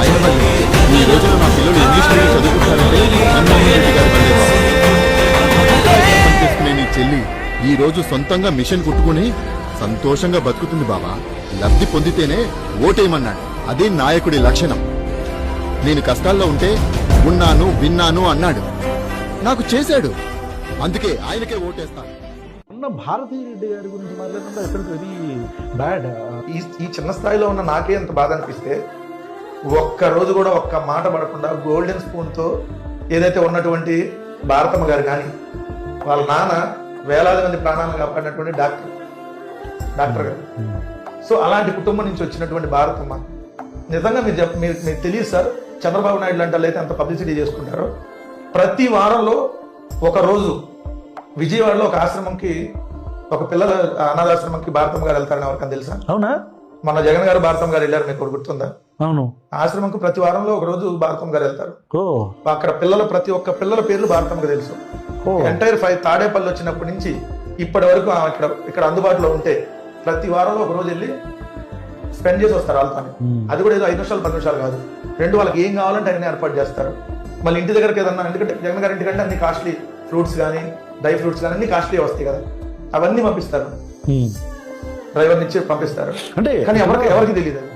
ఆయన వల్లే ఈ రోజున నా పిల్లలు ఇంగ్లీష్ మీడియం చదువుకుంటారంటే అన్నమయ్య గారి వల్లే బాబా. అర్థం చేసుకునే నీ చెల్లి ఈ రోజు సొంతంగా మిషన్ కుట్టుకుని సంతోషంగా బతుకుతుంది బాబా. లబ్ధి పొందితేనే ఓటేయమన్నాడు. అది నాయకుడి లక్షణం. నేను కష్టాల్లో ఉంటే ఉన్నాను విన్నాను అన్నాడు, నాకు చేశాడు. అందుకే ఆయనకే ఓటేస్తాను. ఉన్న భారతీ రెడ్డి గారి గురించి మాట్లాడుతుంటే అసలు వెరీ బ్యాడ్. ఈ చిన్న స్థాయిలో ఉన్న నాకే ఎంత బాధ అనిపిస్తే, ఒక్క రోజు కూడా ఒక్క మాట పడకుండా గోల్డెన్ స్పూన్తో ఏదైతే ఉన్నటువంటి భారతమ్మ గారు కానీ వాళ్ళ నాన్న వేలాది మంది ప్రాణాలను కాపాడినటువంటి డాక్టర్ గారు. సో అలాంటి కుటుంబం నుంచి వచ్చినటువంటి భారతమ్మ నిజంగా మీరు తెలియదు సార్, చంద్రబాబు నాయుడు లాంటి వాళ్ళు అయితే అంత పబ్లిసిటీ చేసుకుంటారో. ప్రతి వారంలో ఒక రోజు విజయవాడలో ఒక ఆశ్రమంకి, ఒక పిల్లల అనాథాశ్రమంకి భారతమ్మ గారు వెళ్తారని ఎవరికైనా తెలుసా? అవునా? మన జగన్ గారు భారతమ్మ గారు వెళ్ళారు, మీకు గుర్తుందా? అవును. ఆశ్రమంకి ప్రతి వారంలో ఒక రోజు భారతమ్మ గారు వెళ్తారు. ఓ, అక్కడ ప్రతి ఒక్క పిల్లల పేర్లు భారతమ్మకి తెలుసు. ఎంటైర్ 5 తాడేపల్లి వచ్చినప్పటి నుంచి ఇప్పటి వరకు ఇక్కడ అందుబాటులో ఉంటే ప్రతి వారంలో ఒక రోజు వెళ్ళి స్పెండ్ చేసి వస్తారు వాళ్ళతో. అది కూడా ఏదో 5 నిమిషాలు 10 నిమిషాలు కాదు, వాళ్ళకి ఏం కావాలంటే అన్ని ఏర్పాటు చేస్తారు. మళ్ళీ ఇంటి దగ్గరికి ఏదన్నా, ఎందుకంటే జగన్ గారి ఇంటికంటే అన్ని కాస్ట్లీ ఫ్రూట్స్ కానీ డ్రై ఫ్రూట్స్ కానీ అన్ని కాస్ట్లీ వస్తాయి కదా, అవన్నీ పంపిస్తారు. డ్రైవర్ నుంచి పంపిస్తారు. అంటే కానీ ఎవరికి తెలియదు.